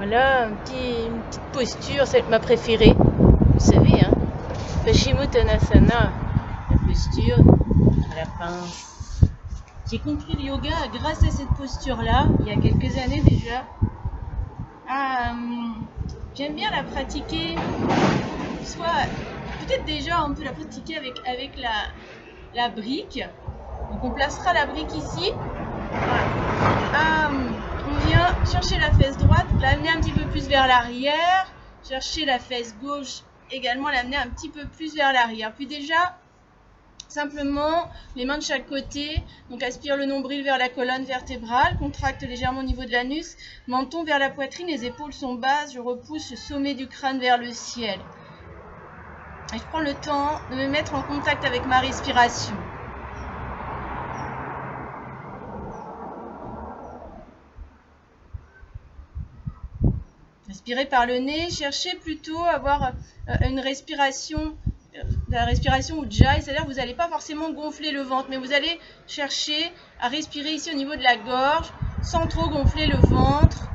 Voilà, une petite posture, c'est ma préférée. Vous savez, hein. Paschimottanasana, la posture à la pince. J'ai compris le yoga grâce à cette posture-là, il y a quelques années déjà. J'aime bien la pratiquer, soit peut-être déjà on peut la pratiquer avec la brique. Donc on placera la brique ici. On vient chercher la fesse droite, l'amener un petit peu plus vers l'arrière, chercher la fesse gauche, également l'amener un petit peu plus vers l'arrière. Puis déjà, simplement, les mains de chaque côté, donc aspire le nombril vers la colonne vertébrale, contracte légèrement au niveau de l'anus, menton vers la poitrine, les épaules sont basses, je repousse le sommet du crâne vers le ciel. Et je prends le temps de me mettre en contact avec ma respiration. Respirez par le nez, cherchez plutôt à avoir une respiration, la respiration Ujjayi, c'est-à-dire que vous n'allez pas forcément gonfler le ventre, mais vous allez chercher à respirer ici au niveau de la gorge, sans trop gonfler le ventre.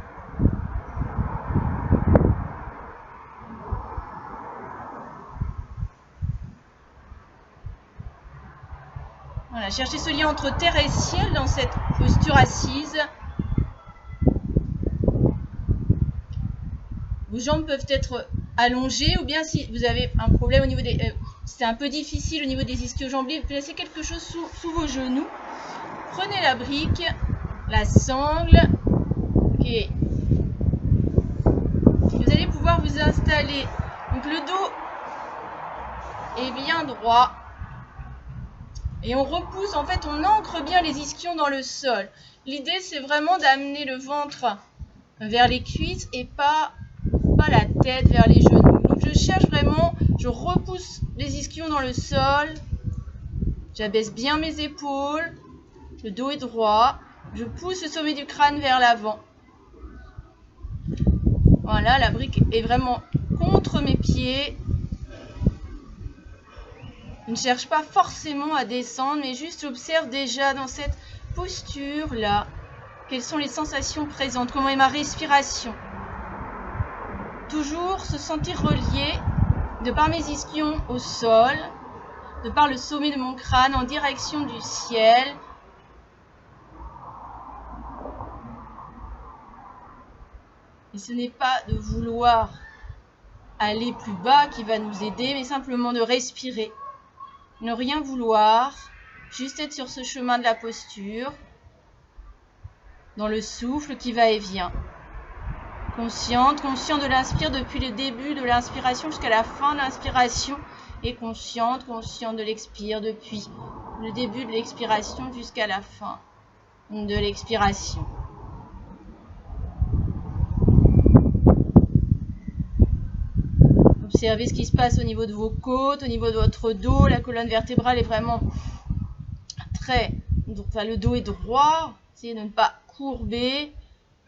Voilà, cherchez ce lien entre terre et ciel dans cette posture assise. Vos jambes peuvent être allongées, ou bien si vous avez un problème au niveau des... c'est un peu difficile au niveau des ischio-jambiers, vous placez quelque chose sous vos genoux. Prenez la brique, la sangle. Ok. Vous allez pouvoir vous installer. Donc le dos est bien droit. Et on repousse, en fait, on ancre bien les ischions dans le sol. L'idée, c'est vraiment d'amener le ventre vers les cuisses et pas la tête vers les genoux. Donc je cherche vraiment, je repousse les ischions dans le sol. J'abaisse bien mes épaules. Le dos est droit. Je pousse le sommet du crâne vers l'avant. Voilà, la brique est vraiment contre mes pieds. Je ne cherche pas forcément à descendre, mais juste j'observe déjà dans cette posture-là quelles sont les sensations présentes, comment est ma respiration. Toujours se sentir relié de par mes ischions au sol, de par le sommet de mon crâne en direction du ciel. Et ce n'est pas de vouloir aller plus bas qui va nous aider, mais simplement de respirer. Ne rien vouloir, juste être sur ce chemin de la posture, dans le souffle qui va et vient. Conscient de l'inspire depuis le début de l'inspiration jusqu'à la fin de l'inspiration, et conscient de l'expire depuis le début de l'expiration jusqu'à la fin de l'expiration. Observez ce qui se passe au niveau de vos côtes, au niveau de votre dos. La colonne vertébrale est vraiment le dos est droit. Essayez de ne pas courber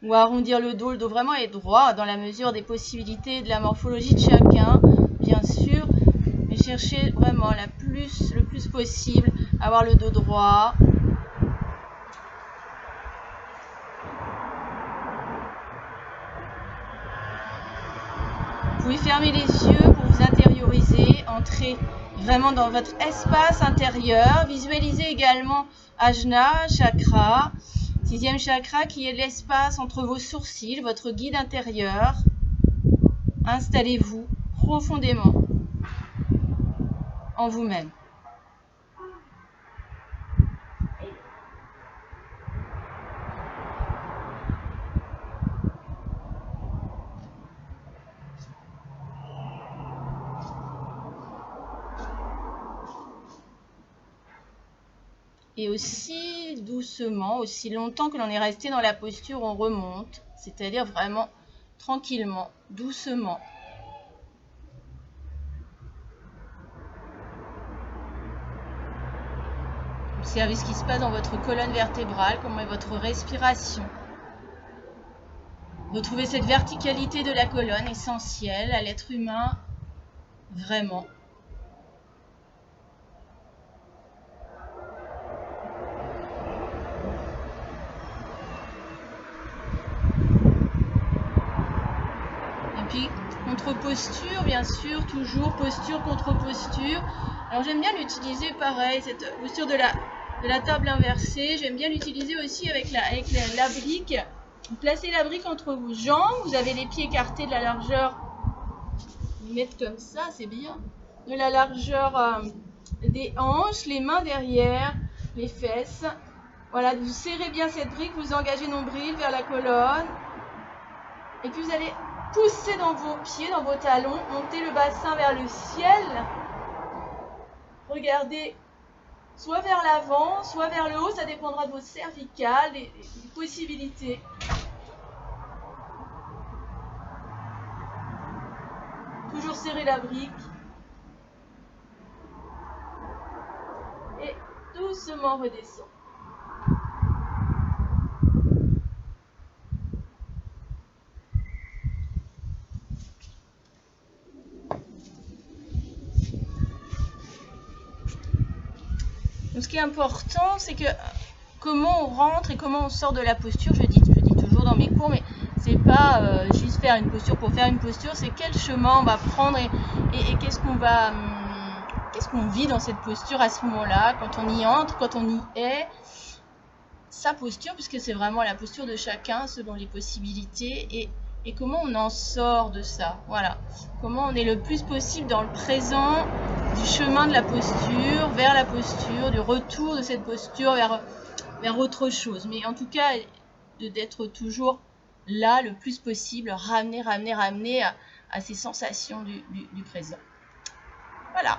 ou arrondir le dos. Le dos vraiment est droit dans la mesure des possibilités de la morphologie de chacun, bien sûr. Mais cherchez vraiment le plus possible à avoir le dos droit. Vous pouvez fermer les yeux pour vous intérioriser, entrer vraiment dans votre espace intérieur. Visualisez également Ajna chakra, 6e chakra qui est l'espace entre vos sourcils, votre guide intérieur. Installez-vous profondément en vous-même. Et aussi doucement, aussi longtemps que l'on est resté dans la posture, on remonte, c'est-à-dire vraiment tranquillement, doucement. Observez ce qui se passe dans votre colonne vertébrale, comment est votre respiration. Retrouvez cette verticalité de la colonne essentielle à l'être humain, vraiment. Puis contre-posture, bien sûr, toujours posture contre posture. Alors j'aime bien l'utiliser pareil, cette posture de la table inversée. J'aime bien l'utiliser aussi avec la brique. Vous placez la brique entre vos jambes, vous avez les pieds écartés de la largeur. Vous mettez comme ça, c'est bien. De la largeur des hanches, les mains derrière, les fesses. Voilà, vous serrez bien cette brique, vous engagez nombril vers la colonne. Et puis vous allez pousser dans vos pieds, dans vos talons, monter le bassin vers le ciel. Regardez soit vers l'avant, soit vers le haut, ça dépendra de vos cervicales, des possibilités. Toujours serrer la brique. Et doucement redescendre. Donc, ce qui est important, c'est que comment on rentre et comment on sort de la posture. Je dis toujours dans mes cours, mais c'est pas juste faire une posture pour faire une posture, c'est quel chemin on va prendre et qu'est-ce qu'on vit dans cette posture à ce moment-là, quand on y entre, quand on y est. Sa posture, puisque c'est vraiment la posture de chacun selon les possibilités et comment on en sort de ça. Voilà, comment on est le plus possible dans le présent du chemin de la posture, vers la posture, du retour de cette posture vers autre chose. Mais en tout cas, d'être toujours là le plus possible, ramener à ces sensations du présent. Voilà.